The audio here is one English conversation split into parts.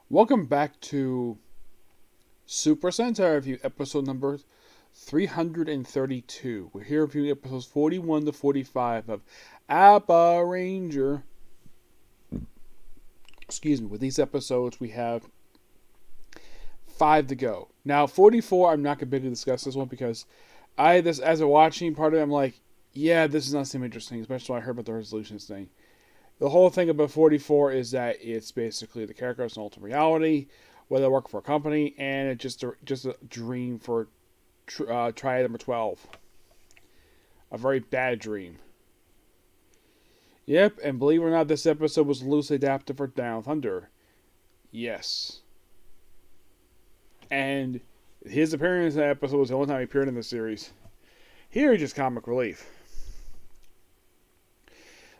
Welcome back to Super Sentai Review, episode number 332. We're here reviewing episodes 41 to 45 of Abaranger. Excuse me, with these episodes, we have 5 to go. Now, 44, I'm not going to discuss this one because as a watching part of it, I'm like, yeah, this does not seem interesting, especially when I heard about the resolutions thing. The whole thing about 44 is that it's basically the character's an alternate reality, where they work for a company, and it's just a dream for triad number 12. A very bad dream. Yep, and believe it or not, this episode was loosely adapted for Down Thunder. Yes. And his appearance in that episode was the only time he appeared in the series. Here, he's just comic relief.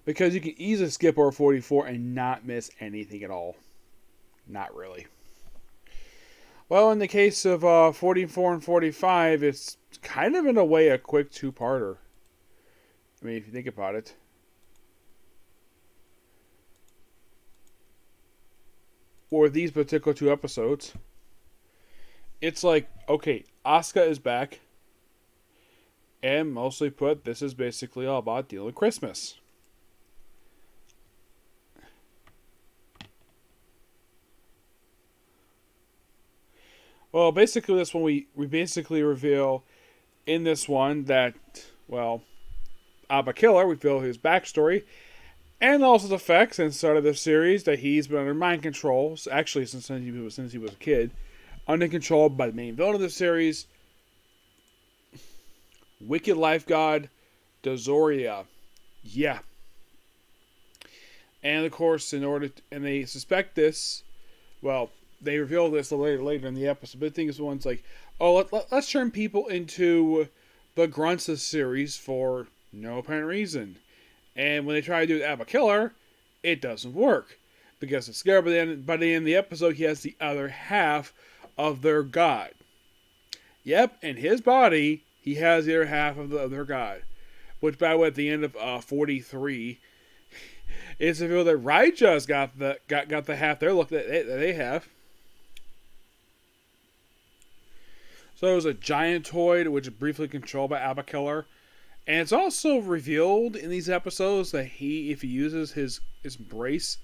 Because you can easily skip over 44 and not miss anything at all. Not really. Well, in the case of 44 and 45, it's kind of in a way a quick two-parter. I mean, if you think about it. Or these particular two episodes. It's like, okay, Asuka is back. And mostly put, this is basically all about dealing with Christmas. Well, basically, this one we basically reveal in this one that, well, Abba Killer, we reveal his backstory, and also the fact since the start of the series that he's been under mind control, actually since he was a kid, under control by the main villain of the series, Wicked Life God, Dozoria. Yeah. And of course, and they suspect this, well, they reveal this later in the episode. But the thing is, one's like, oh, let's turn people into the Grunts series for no apparent reason. And when they try to do it with Abba Killer, it doesn't work. Because it's scared by the end of the episode, he has the other half of their god. Yep, in his body, he has the other half of their god. Which, by the way, at the end of 43, is revealed that Raija's got the half that they have. So it was a Giantoid, which is briefly controlled by Abba Killer. And it's also revealed in these episodes that if he uses his brace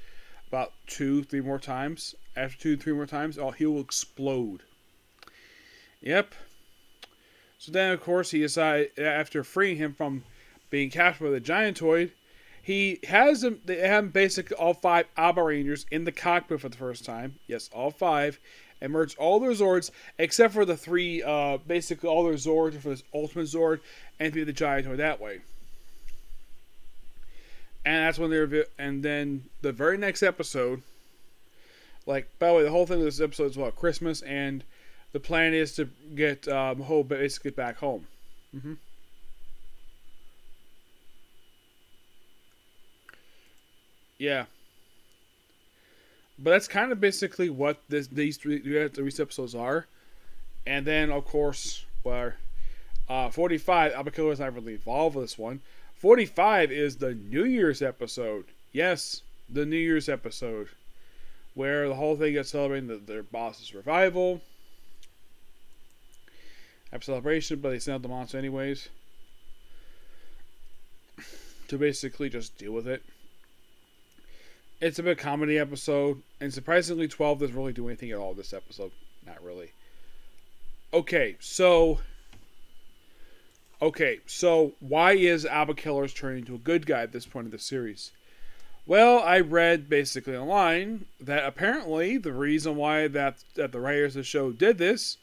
about 2-3 more times, after 2-3 more times, he will explode. Yep. So then, of course, he decides, after freeing him from being captured by the Giantoid, they have basically all 5 Abarangers in the cockpit for the first time. Yes, all 5. And merge all their Zords, except for the 3, basically all their Zords for this Ultimate Zord, and be the Giantoid that way. And that's when and then the very next episode, like, by the way, the whole thing of this episode is about Christmas, and the plan is to get Maho basically back home. Mm-hmm. Yeah. But that's kind of basically what these three episodes are. And then, of course, 45, Abba Killer is not really involved with this one. 45 is the New Year's episode. Yes, the New Year's episode. Where the whole thing gets celebrating their boss's revival. Have a celebration, but they send out the monster anyways. To basically just deal with it. It's a bit comedy episode, and surprisingly, 12 doesn't really do anything at all this episode. Not really. Okay, so why is Abba Killer turning into a good guy at this point of the series? Well, I read basically online that apparently the reason why that the writers of the show did this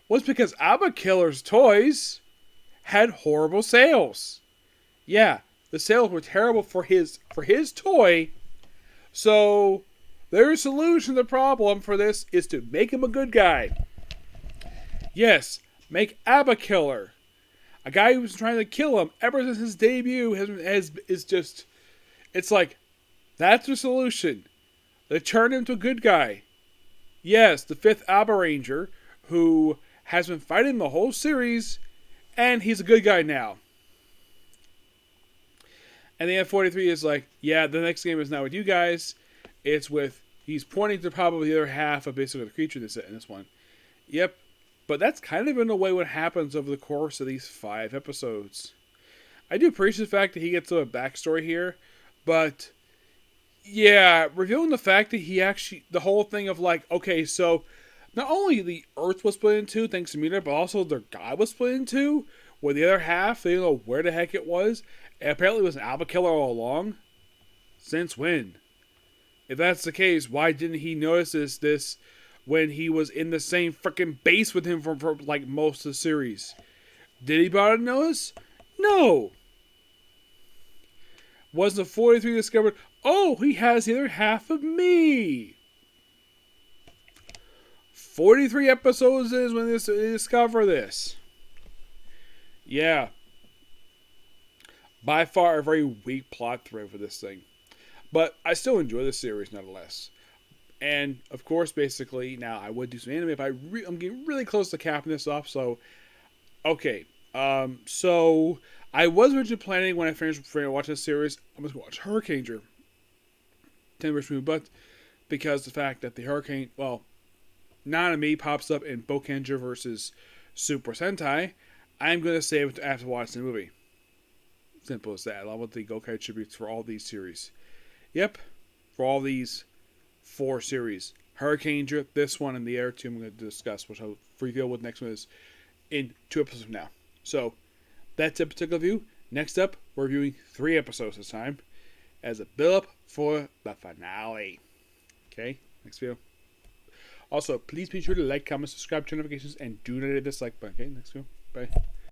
was because Abba Killer's toys had horrible sales. Yeah, the sales were terrible for his toy. So, their solution to the problem for this is to make him a good guy. Yes, make Abba Killer. A guy who's trying to kill him ever since his debut is just... It's like, that's the solution. They turn him to a good guy. Yes, the 5th Abaranger, who has been fighting the whole series, and he's a good guy now. And the F-43 is like, yeah, the next game is not with you guys. It's with He's pointing to probably the other half of basically the creature that's in this one. Yep. But that's kind of in a way what happens over the course of these 5 episodes. I do appreciate the fact that he gets a backstory here, but yeah, revealing the fact that he actually, the whole thing of like, okay, so not only the Earth was split in two thanks to Meteor, but also their god was split in two, where the other half, they don't know where the heck it was, and apparently it was an Alba Killer all along. Since when? If that's the case, why didn't he notice this when he was in the same freaking base with him for like most of the series? Did he bother to notice? No. Was the 43 discovered, oh, he has the other half of me? 43 episodes is when they discover this. Yeah. By far a very weak plot thread for this thing. But I still enjoy the series nonetheless. And, of course, basically, now I would do some anime if I'm getting really close to capping this off, so... Okay. So... I was originally planning when I finished watching this series, I'm going to watch Hurricaneger. 10-verse movie, but because the fact that the Hurricane, well, Nanami pops up in Bokanger versus Super Sentai, I'm going to save it after watching the movie. Simple as that, along with the Gokai tributes for all these series. Yep, for all these 4 series. Hurricaneger, this one, and the other 2 I'm going to discuss, which I'll reveal what the next one is in 2 episodes from now. So, that's a particular view. Next up, we're reviewing 3 episodes this time as a build-up for the finale. Okay, next video. Also, please be sure to like, comment, subscribe, turn notifications, and do not hit the dislike button. Okay, next video. Bye.